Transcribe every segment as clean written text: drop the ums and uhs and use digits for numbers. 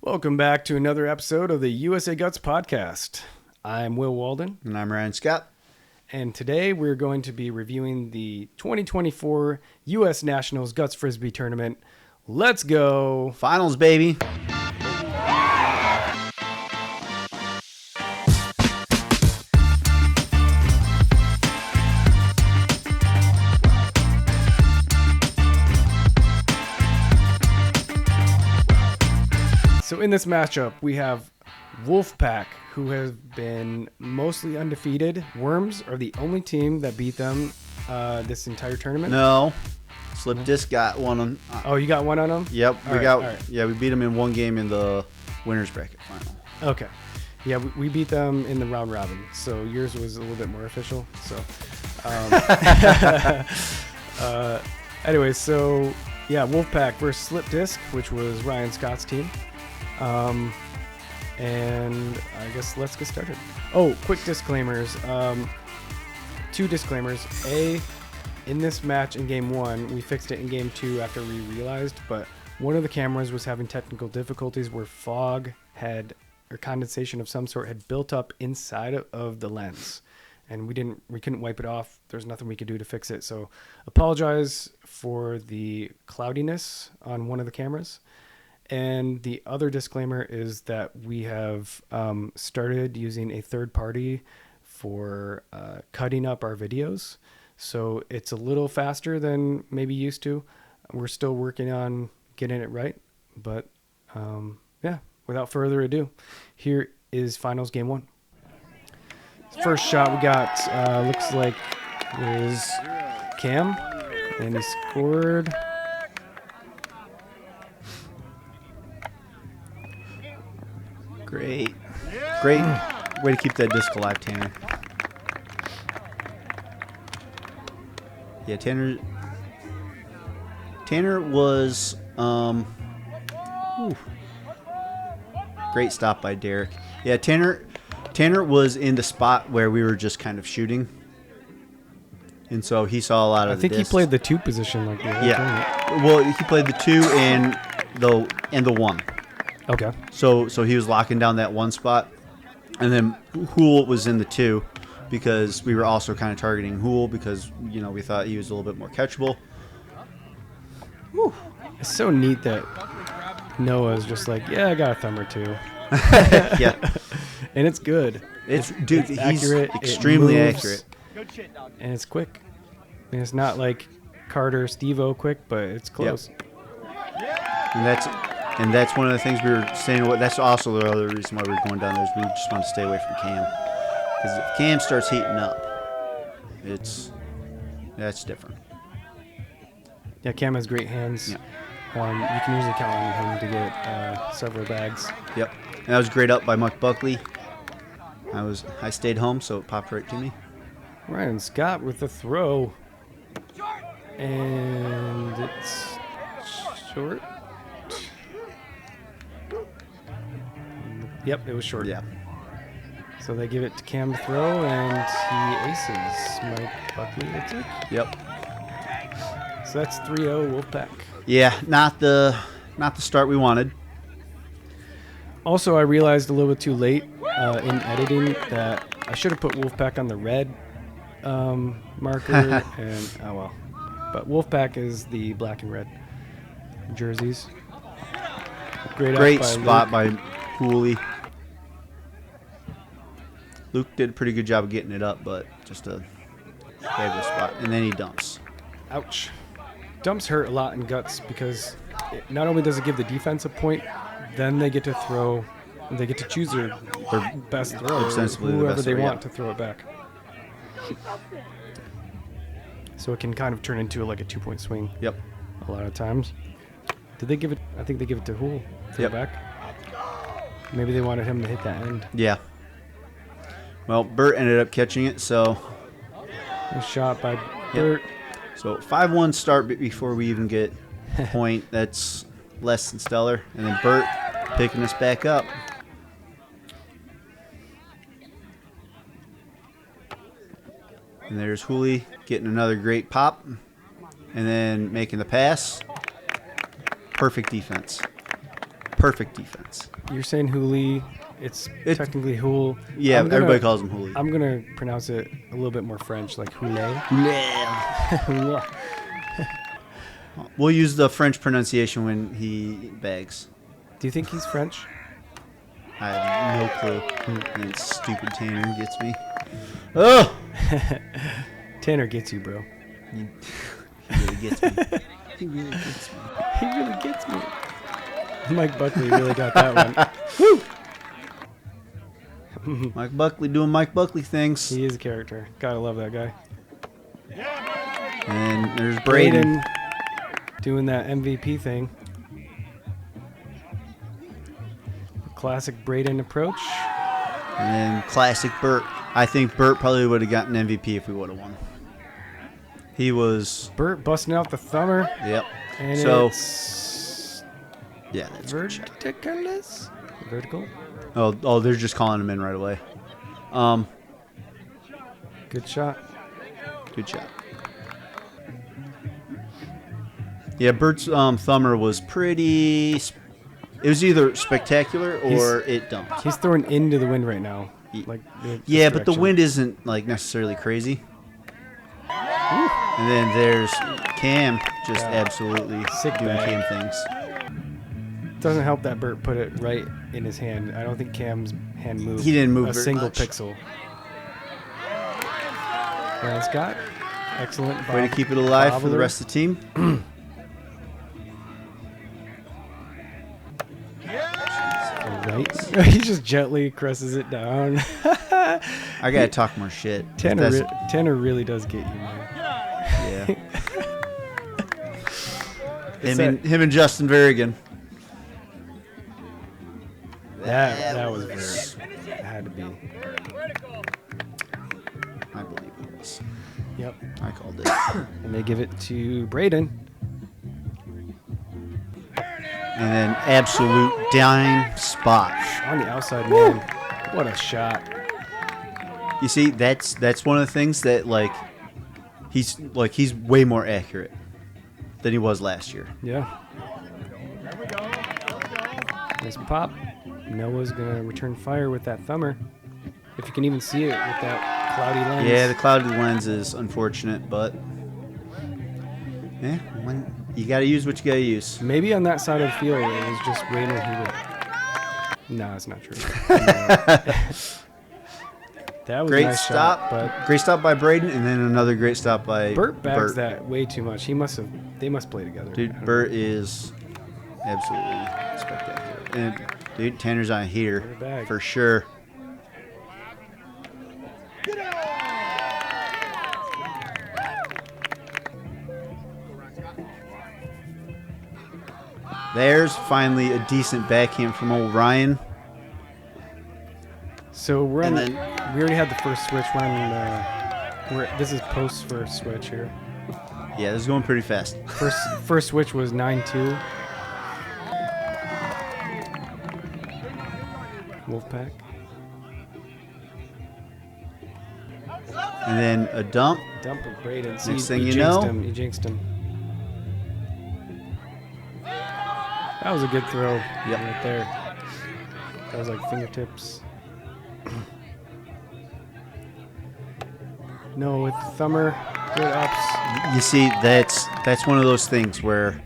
Welcome back to another episode of the USA Guts podcast. I'm Will Walden. And I'm Ryan Scott. And today we're going to be reviewing the 2024 U.S. Nationals Guts Frisbee Tournament. Let's go. Finals, baby. So in this matchup, we have Wolfpack, who have been mostly undefeated. Worms are the only team that beat them this entire tournament. No. SlippedDisc got one on. Oh, you got one on them? Yep. Yeah, we beat them in one game in the winners bracket final. Okay. Yeah, we beat them in the round robin. So yours was a little bit more official. So, anyway, so yeah, Wolfpack versus SlippedDisc, which was Ryan Scott's team. And I guess let's get started. Oh, quick disclaimers. Two disclaimers. A, in this match in game one, we fixed it in game two after we realized, but one of the cameras was having technical difficulties where fog had, or condensation of some sort had built up inside of the lens. And we couldn't wipe it off. There's nothing we could do to fix it. So apologize for the cloudiness on one of the cameras. And the other disclaimer is that we have started using a third party for cutting up our videos. So it's a little faster than maybe used to. We're still working on getting it right. But yeah, without further ado, here is finals game one. First shot we got looks like was Cam, and he scored. Great way to keep that disc alive, Tanner. Yeah, Tanner was great stop by Derek. Yeah, Tanner was in the spot where we were just kind of shooting, and so he saw a lot of. I think he played the two position like that. Yeah, well, he played the two and the one. Okay. So he was locking down that one spot, and then Hool was in the two because we were also kind of targeting Hool because we thought he was a little bit more catchable. Whew. It's so neat that Noah's just like, yeah, I got a thumb or two. Yeah, and it's good. It's he's accurate, extremely accurate, and it's quick. And it's not like Carter, Steve-O quick, but it's close. Yep. And that's one of the things we were saying. That's also the other reason why we were going down there is we just want to stay away from Cam. Because if Cam starts heating up, that's different. Yeah, Cam has great hands. Yeah. You can usually count on him to get several bags. Yep. And that was great up by Muck Buckley. I stayed home, so it popped right to me. Ryan Scott with the throw. And it's short. Yep, it was short. Yeah. So they give it to Cam to throw, and he aces Mike Buckley, I think. Yep. So that's 3-0 Wolfpack. Yeah, not the start we wanted. Also, I realized a little bit too late in editing that I should have put Wolfpack on the red marker, and oh well. But Wolfpack is the black and red jerseys. Great spot by Hooley. Luke did a pretty good job of getting it up, but just a fabulous spot. And then he dumps. Ouch. Dumps hurt a lot in Guts because not only does it give the defense a point, then they get to throw, they get to choose their best throw, whoever they want to throw it back. So it can kind of turn into like a 2-point swing. Yep. A lot of times. Did they give it? I think they give it to Hool. Throw back. Maybe they wanted him to hit that end. Yeah. Well, Bert ended up catching it, so. A shot by Bert. So 5-1 start before we even get a point. That's less than stellar. And then Bert picking us back up. And there's Hooley getting another great pop. And then making the pass. Perfect defense. perfect defense. You're saying Hooli. It's technically Hool. Yeah, everybody calls him Hooli. I'm going to pronounce it a little bit more French, like Houlet. Houlé. We'll use the French pronunciation when he bags. Do you think he's French? I have no clue. And stupid Tanner gets me. Oh! Tanner gets you, bro. He really gets me. He really gets me. He really gets me. Mike Buckley really got that one. Woo! Mike Buckley doing Mike Buckley things. He is a character. Gotta love that guy. And there's Braden doing that MVP thing. Classic Braden approach. And then classic Burt. I think Burt probably would have gotten MVP if we would have won. He was... Burt busting out the thumber. Yep. And so, it's... Yeah, that's Vertical? Oh, they're just calling him in right away. Good shot. Good shot. Yeah, Bert's thumber was pretty... It was either spectacular or it dumped. He's throwing into the wind right now. Like yeah, but the wind isn't like necessarily crazy. Ooh. And then there's Cam just absolutely sick doing bag. Cam things. Doesn't help that Burt put it right in his hand. I don't think Cam's hand moved. He didn't move a very single much. pixel. Ryan Scott, excellent. Way to keep it alive for the rest of the team. Right. He just gently presses it down. I gotta talk more shit. Tanner really does get you, man. Yeah. him and Justin Varigan. That was Vert. It had to be. I believe it was. Yep. I called it. And they give it to Braden. And then absolute dime spot on the outside, man. What a shot! You see, that's one of the things that he's way more accurate than he was last year. Yeah. Nice pop. Noah's gonna return fire with that thumber. If you can even see it with that cloudy lens. Yeah, the cloudy lens is unfortunate, but yeah, you got to use what you got to use. Maybe on that side of the field, it was just rain when he would. No, it's not true. That was great a nice stop, shot, but great stop by Braden, and then another great stop by Burt. Bags that way too much. They must play together. Dude, Burt is absolutely spectacular. And dude, Tanner's on a heater for sure. There's finally a decent backhand from old Ryan. So we already had the first switch. This is post first switch here. Yeah, this is going pretty fast. First switch was 9-2. Wolfpack. And then a dump. Dump of Braden. Next thing you know, he jinxed him. That was a good throw. Yep. Right there. That was like fingertips. No, with the thumber, good ups. You see, that's one of those things where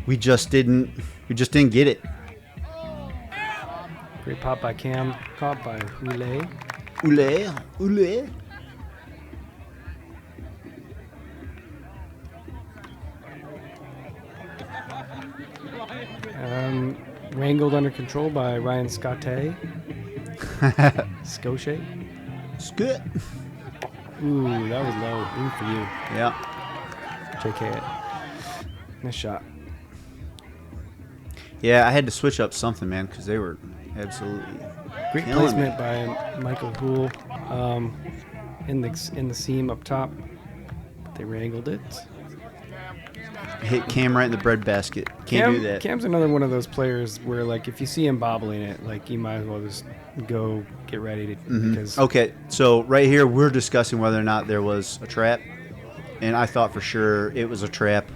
we just didn't get it. Great pop by Cam, caught by Houlet. Houlet. Wrangled under control by Ryan Scotté. Scochet. Scott. Ooh, that was low. Even for you. Yeah. JK it. Nice shot. Yeah, I had to switch up something, man, because they were absolutely great placement by Michael Hool in the seam up top. They wrangled it. Hit Cam right in the breadbasket. Can't do that. Cam's another one of those players where, like, if you see him bobbling it, like, you might as well just go get ready to. Because okay, so right here we're discussing whether or not there was a trap, and I thought for sure it was a trap.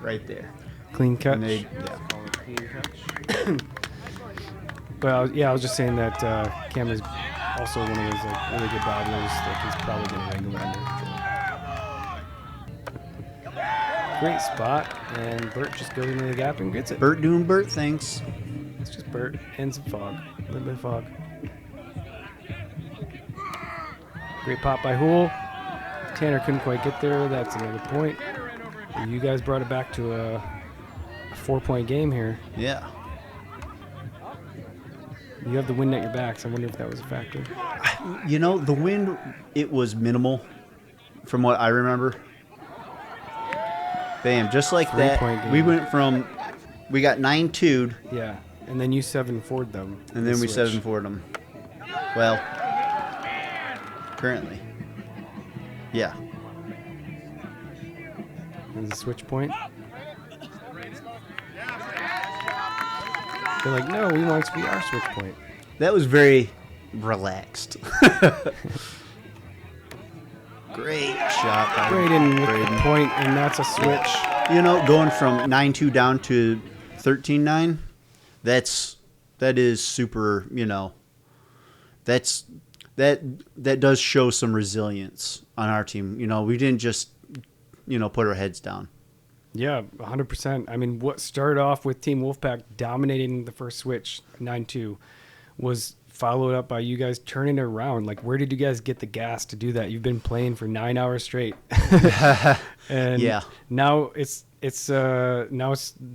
Right there. Clean catch. clean catch. But yeah, I was just saying that Cam is also one of those like really good bobblers that he's probably going to wrangle under control. Great spot, and Bert just goes into the gap and gets it. Bert doing Bert things. It's just Bert and some fog, a little bit of fog. Great pop by Hool. Tanner couldn't quite get there. That's another point. You guys brought it back to a 4-point game here. Yeah. You have the wind at your backs. I wonder if that was a factor. You know, the wind, it was minimal from what I remember. Bam, just like that. Game. We went from, we got 9-2'd. Yeah, and then you 7-4'd them. And then we 7-4'd them. Well, currently. Yeah. There's a switch point. They're like, no, we want it to be our switch point. That was very relaxed. Great shot by Braden with Braden. the point, and that's a switch. You know, going from 9-2 down to 13-9, that is super, you know, that does show some resilience on our team. You know, we didn't just, you know, put our heads down. Yeah, 100%. I mean, what started off with Team Wolfpack dominating the first switch, 9-2, was followed up by you guys turning it around. Like, where did you guys get the gas to do that? You've been playing for 9 hours straight. And yeah. Now it's the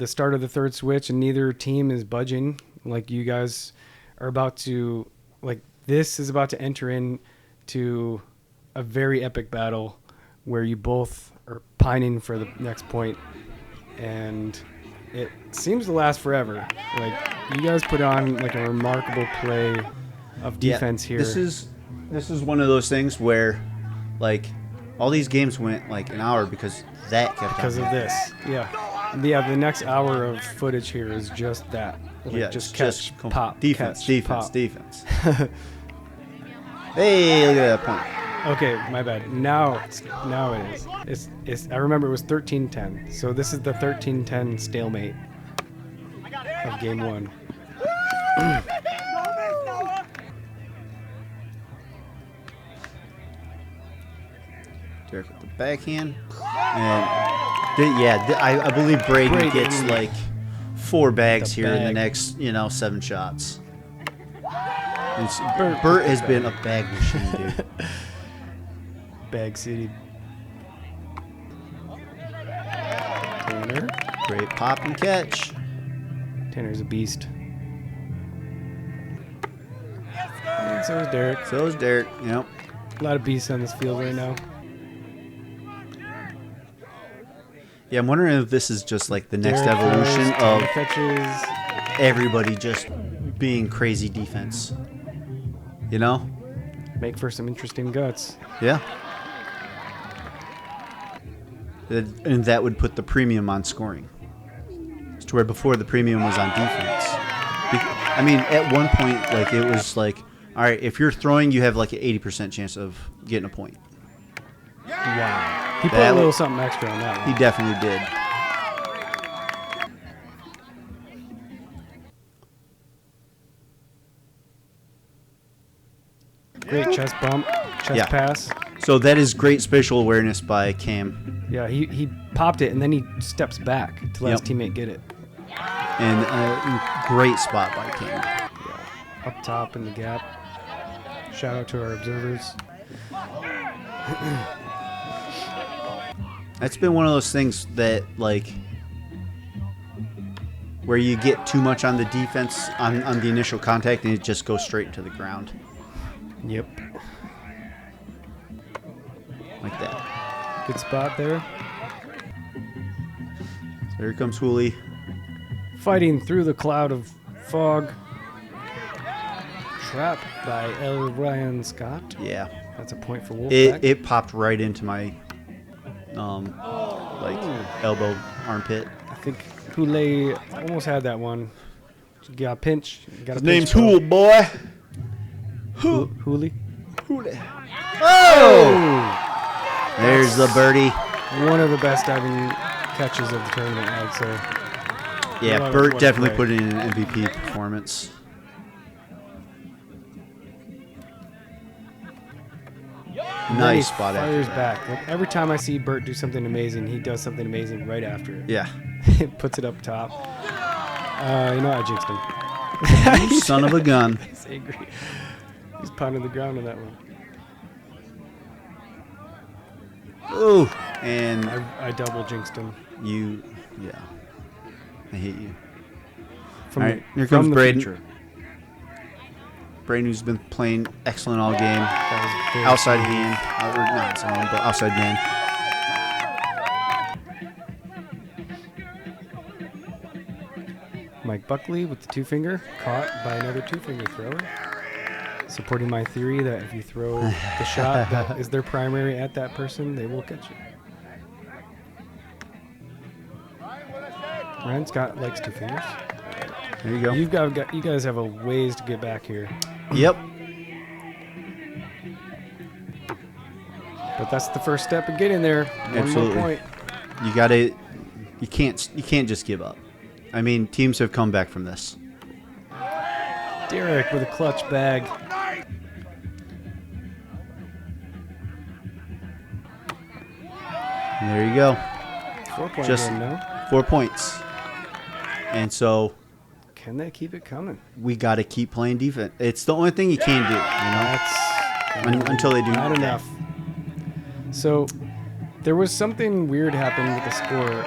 start of the third switch, and neither team is budging. Like, you guys are about to, like, this is about to enter into a very epic battle where you both are pining for the next point, and it seems to last forever. Like, you guys put on like a remarkable play of defense here. This is one of those things where, like, all these games went like an hour because that kept because of this. Yeah. The next hour of footage here is just that. Like, yeah, just catch, pop, defense, catch, defense, pop. defense. Hey, look at that point. Okay, my bad. Now it is. It's. I remember it was 13-10. So this is the 13-10 stalemate of game one. Derek with the backhand, and I believe Braden gets like 4 bags here in the next 7 shots. Bert has been a bag machine, dude. Bag City. Tanner. Great pop and catch. Tanner's a beast. And so is Derek. So is Derek. Yep. A lot of beasts on this field right now. Yeah, I'm wondering if this is just like the next Derek evolution of catches. everybody just being crazy defense. You know? Make for some interesting guts. Yeah. And that would put the premium on scoring. To where before the premium was on defense. I mean, at one point, like, it was like, all right, if you're throwing, you have like an 80% chance of getting a point. Wow. He put a little something extra on that one. He definitely did. Great chest bump, chest pass. So that is great spatial awareness by Cam. Yeah, he popped it, and then he steps back to let his teammate get it. And a great spot by Cam. Yeah. Up top in the gap. Shout out to our observers. That's been one of those things that, like, where you get too much on the defense on the initial contact and it just goes straight into the ground. Yep. Like that. Good spot there. So here comes Hooley. Fighting through the cloud of fog. Trapped by L. Ryan Scott. Yeah. That's a point for Wolfpack. It popped right into my elbow armpit. I think Hooley almost had that one. Got a pinch. His name's Hool, boy. Hooley. Oh! There's the birdie. One of the best diving catches of the tournament, I'd say. Yeah, Bert definitely put in an MVP performance. Nice spot after fires that. back. Like, every time I see Bert do something amazing, he does something amazing right after it. Yeah. Puts it up top. You know, I jinxed him. You son of a gun. He's angry. He's pounding the ground on that one. Ooh, and I double jinxed him. yeah. I hate you. From All right, here from comes the Braden. future. Braden, who's been playing excellent all game. That was very Outside smooth. hand. Or not zone, but outside man. Mike Buckley with the two-finger, caught by another two-finger thrower. Supporting my theory that if you throw the shot that is their primary at that person, they will catch it. Ryan Scott likes two fingers. There you go. You guys have a ways to get back here, Yep. but that's the first step of getting there. One Absolutely. more point. You gotta. You can't just give up. I mean, teams have come back from this. Derek with a clutch bag. And there you go. 4-point Just game now. 4 points. And so Can they keep it coming? we got to keep playing defense. It's the only thing you can do, until they do not that. enough. So there was something weird happened with the score.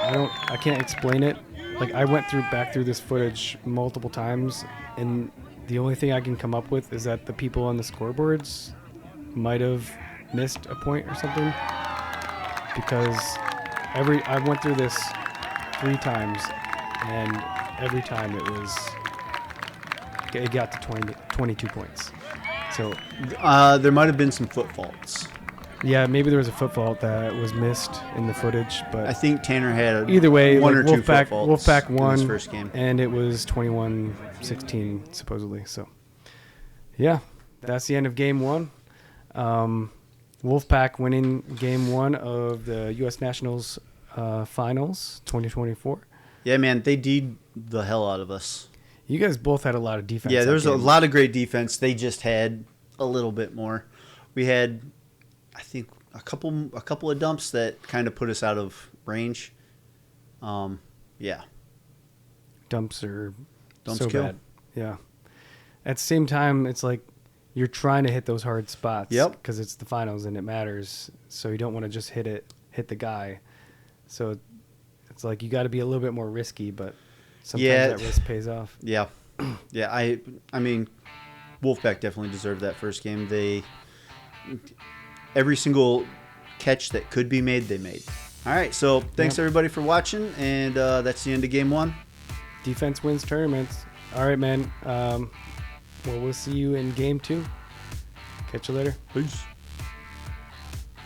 I can't explain it. Like, I went back through this footage multiple times, and the only thing I can come up with is that the people on the scoreboards might have missed a point or something, because I went through this 3 times, and every time it got to 22 points. So There might have been some foot faults. yeah, maybe there was a foot fault that was missed in the footage, but I think Tanner had either way, one like, or two foot faults Wolfpack in won his first game. and it was 21-16 supposedly. So yeah, that's the end of game 1. Wolfpack winning game 1 of the U.S. Nationals Finals 2024. Yeah, man, they D'd the hell out of us. You guys both had a lot of defense. Yeah, that there's a game. lot of great defense. They just had a little bit more. We had, I think, a couple of dumps that kind of put us out of range. Yeah. Dumps are Dumps so kill. bad. Yeah. At the same time, it's like you're trying to hit those hard spots. Yep. Because it's the finals and it matters. So you don't want to just hit the guy. So it's like you got to be a little bit more risky, but sometimes that risk pays off. Yeah. Yeah, I mean, Wolfpack definitely deserved that first game. Every single catch that could be made, they made. All right, so thanks everybody for watching, and that's the end of game 1. Defense wins tournaments. All right, man. Well, we'll see you in game 2. Catch you later. Peace.